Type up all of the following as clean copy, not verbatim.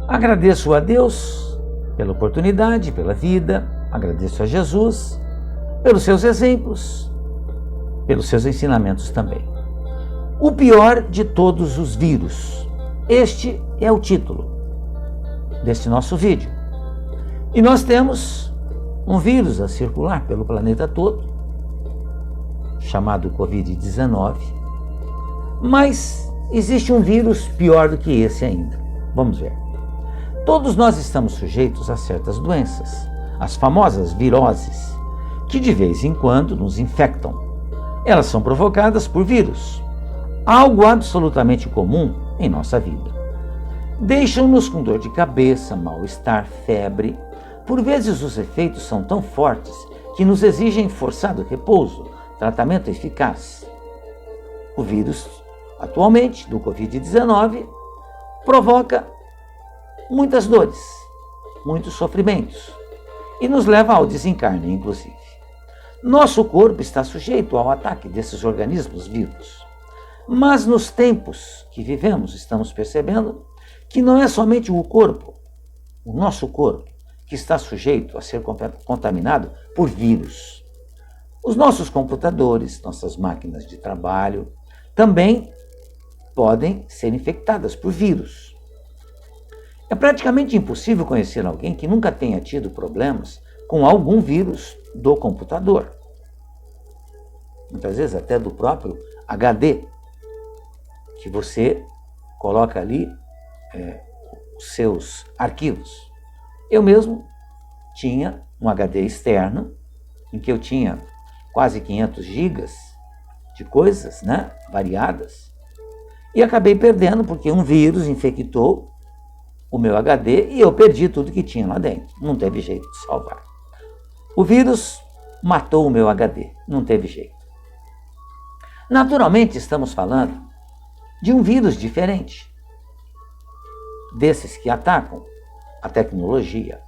Agradeço a Deus pela oportunidade, pela vida, agradeço a Jesus pelos seus exemplos, pelos seus ensinamentos também. O pior de todos os vírus. Este é o título deste nosso vídeo. E nós temos um vírus a circular pelo planeta todo, chamado Covid-19, mas existe um vírus pior do que esse ainda. Vamos ver. Todos nós estamos sujeitos a certas doenças, as famosas viroses, que de vez em quando nos infectam. Elas são provocadas por vírus, algo absolutamente comum em nossa vida. Deixam-nos com dor de cabeça, mal-estar, febre. Por vezes os efeitos são tão fortes que nos exigem forçado repouso, tratamento eficaz. O vírus, atualmente, do Covid-19, provoca muitas dores, muitos sofrimentos e nos leva ao desencarne, inclusive. Nosso corpo está sujeito ao ataque desses organismos vivos. Mas nos tempos que vivemos, estamos percebendo que não é somente o corpo, o nosso corpo, que está sujeito a ser contaminado por vírus. Os nossos computadores, nossas máquinas de trabalho, também podem ser infectadas por vírus. É praticamente impossível conhecer alguém que nunca tenha tido problemas com algum vírus do computador. Muitas vezes até do próprio HD, que você coloca ali os seus arquivos. Eu mesmo tinha um HD externo, em que eu tinha quase 500 gigas de coisas, variadas, e acabei perdendo porque um vírus infectou o meu HD e eu perdi tudo que tinha lá dentro. Não teve jeito de salvar. O vírus matou o meu HD, não teve jeito. Naturalmente, estamos falando de um vírus diferente, desses que atacam a tecnologia.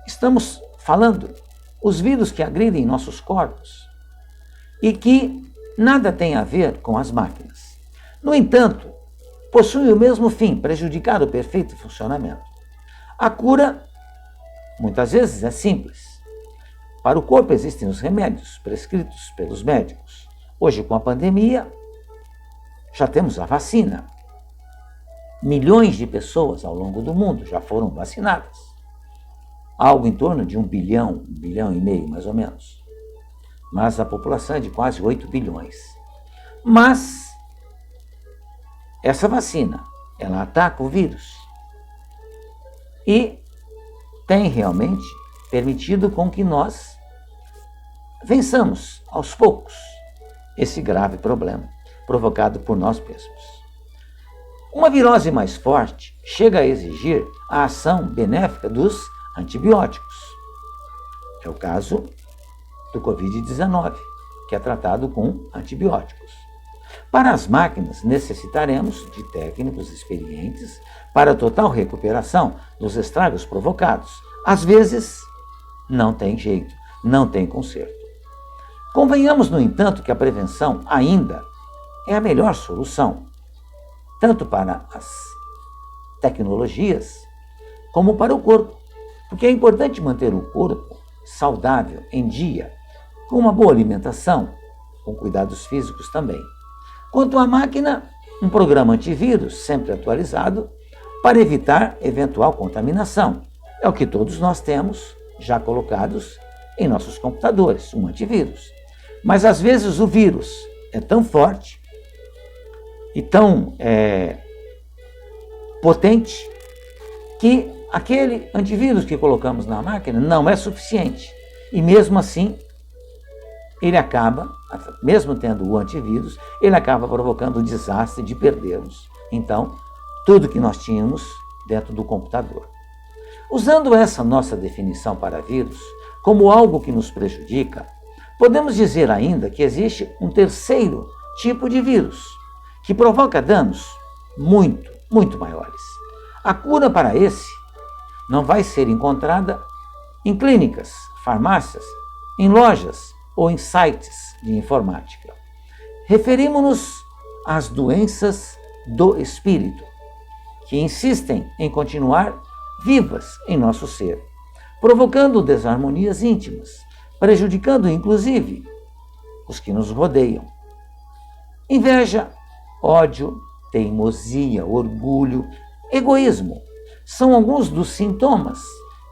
Estamos falando os vírus que agridem nossos corpos e que nada tem a ver com as máquinas. No entanto, possuem o mesmo fim, prejudicar o perfeito funcionamento. A cura, muitas vezes, é simples. Para o corpo existem os remédios prescritos pelos médicos. Hoje, com a pandemia, já temos a vacina. Milhões de pessoas ao longo do mundo já foram vacinadas. Algo em torno de 1 bilhão e meio, mais ou menos. Mas a população é de quase 8 bilhões. Mas essa vacina, ela ataca o vírus e tem realmente permitido com que nós vençamos aos poucos esse grave problema provocado por nós mesmos. Uma virose mais forte chega a exigir a ação benéfica dos antibióticos. É o caso do Covid-19, que é tratado com antibióticos. Para as máquinas, necessitaremos de técnicos experientes para a total recuperação dos estragos provocados. Às vezes, não tem jeito, não tem conserto. Convenhamos, no entanto, que a prevenção ainda é a melhor solução, tanto para as tecnologias como para o corpo, porque é importante manter o corpo saudável, em dia, com uma boa alimentação, com cuidados físicos também. Quanto à máquina, um programa antivírus sempre atualizado para evitar eventual contaminação. É o que todos nós temos já colocados em nossos computadores, um antivírus. Mas às vezes o vírus é tão forte e tão potente que aquele antivírus que colocamos na máquina não é suficiente. E mesmo assim, ele acaba, mesmo tendo o antivírus, ele acaba provocando o desastre de perdermos, então, tudo que nós tínhamos dentro do computador. Usando essa nossa definição para vírus como algo que nos prejudica, podemos dizer ainda que existe um terceiro tipo de vírus, que provoca danos muito maiores. A cura para esse não vai ser encontrada em clínicas, farmácias, em lojas ou em sites de informática. Referimos-nos às doenças do espírito. que insistem em continuar vivas em nosso ser, provocando desarmonias íntimas, prejudicando inclusive os que nos rodeiam. Inveja, ódio, teimosia, orgulho, egoísmo são alguns dos sintomas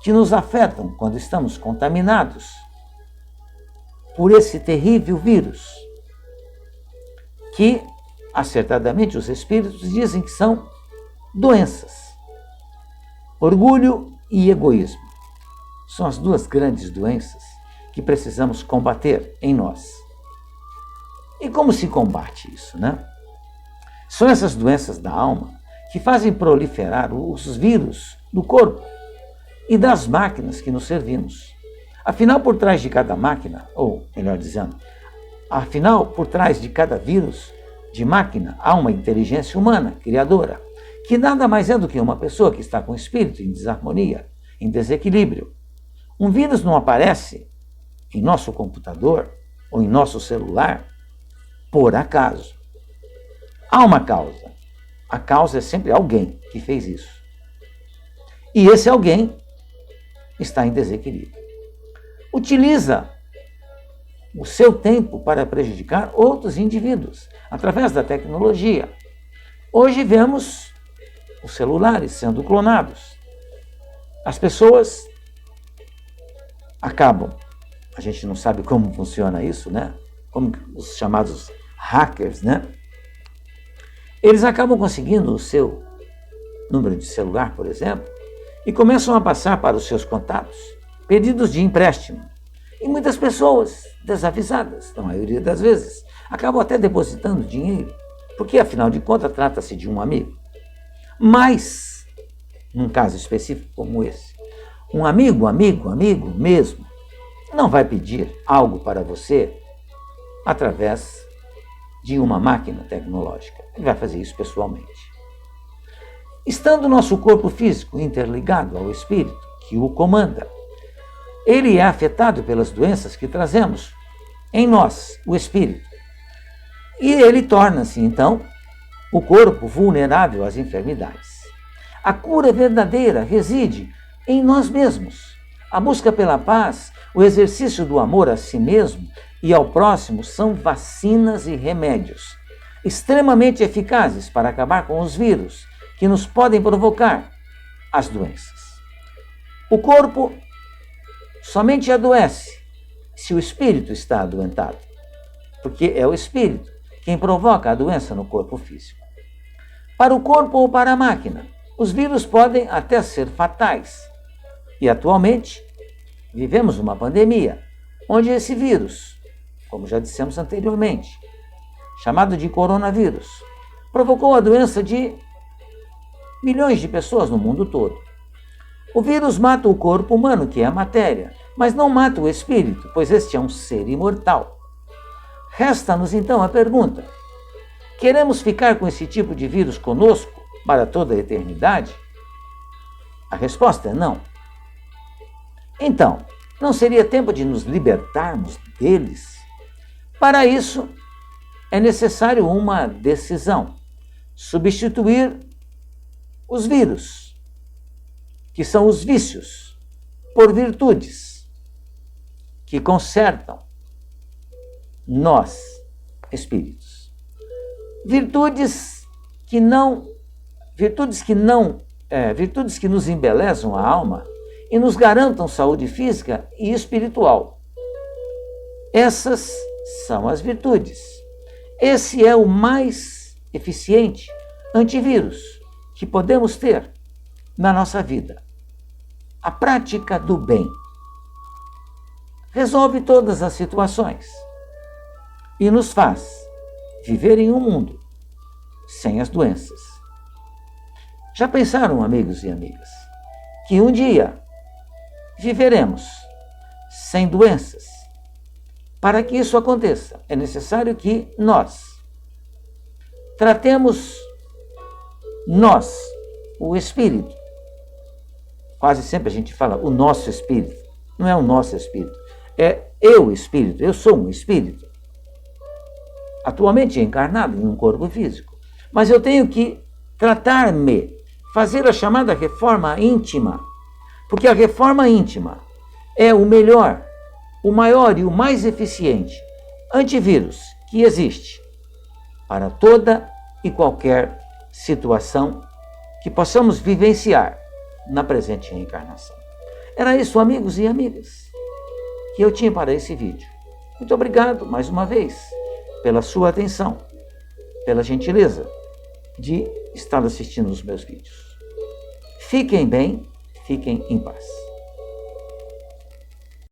que nos afetam quando estamos contaminados por esse terrível vírus, que, acertadamente, os espíritos dizem que são doenças. Orgulho e egoísmo são as duas grandes doenças que precisamos combater em nós. E como se combate isso, né? São essas doenças da alma que fazem proliferar os vírus do corpo e das máquinas que nos servimos. Afinal, por trás de cada máquina, ou melhor dizendo, por trás de cada vírus de máquina há uma inteligência humana, criadora, que nada mais é do que uma pessoa que está com o espírito em desarmonia, em desequilíbrio. Um vírus não aparece em nosso computador ou em nosso celular por acaso. Há uma causa. A causa é sempre alguém que fez isso. E esse alguém está em desequilíbrio. Utiliza o seu tempo para prejudicar outros indivíduos através da tecnologia. Hoje vemos os celulares sendo clonados. As pessoas acabam, a gente não sabe como funciona isso, né? Como os chamados hackers, né? Eles acabam conseguindo o seu número de celular, por exemplo, e começam a passar para os seus contatos pedidos de empréstimo. E muitas pessoas desavisadas, na maioria das vezes, acabam até depositando dinheiro, porque afinal de contas trata-se de um amigo. Mas, num caso específico como esse, um amigo mesmo, não vai pedir algo para você através de uma máquina tecnológica. Ele vai fazer isso pessoalmente. Estando nosso corpo físico interligado ao espírito que o comanda, ele é afetado pelas doenças que trazemos em nós, o espírito. E ele torna-se, então, o corpo vulnerável às enfermidades. A cura verdadeira reside em nós mesmos. A busca pela paz, o exercício do amor a si mesmo e ao próximo são vacinas e remédios extremamente eficazes para acabar com os vírus que nos podem provocar as doenças. O corpo somente adoece se o espírito está adoentado, porque é o espírito quem provoca a doença no corpo físico. Para o corpo ou para a máquina, os vírus podem até ser fatais. E atualmente, vivemos uma pandemia, onde esse vírus, como já dissemos anteriormente, chamado de coronavírus, provocou a doença de milhões de pessoas no mundo todo. O vírus mata o corpo humano, que é a matéria, mas não mata o espírito, pois este é um ser imortal. Resta-nos então a pergunta: queremos ficar com esse tipo de vírus conosco para toda a eternidade? A resposta é não. Então, não seria tempo de nos libertarmos deles? Para isso, é necessário uma decisão: substituir os vírus, que são os vícios, por virtudes que consertam nós, espíritos. Virtudes que nos embelezam a alma e nos garantam saúde física e espiritual. Essas são as virtudes. Esse é o mais eficiente antivírus que podemos ter na nossa vida. A prática do bem resolve todas as situações e nos faz viver em um mundo sem as doenças. Já pensaram, amigos e amigas, que um dia viveremos sem doenças? Para que isso aconteça, é necessário que nós tratemos o espírito. Quase sempre a gente fala o nosso espírito. Não é o nosso espírito, é eu espírito, eu sou um espírito. Atualmente encarnado em um corpo físico. Mas eu tenho que tratar-me fazer a chamada reforma íntima, porque a reforma íntima é o melhor, o maior e o mais eficiente antivírus que existe para toda e qualquer situação que possamos vivenciar na presente reencarnação. Era isso, amigos e amigas, que eu tinha para esse vídeo. Muito obrigado, mais uma vez, pela sua atenção, pela gentileza de estar assistindo os meus vídeos. Fiquem bem, fiquem em paz.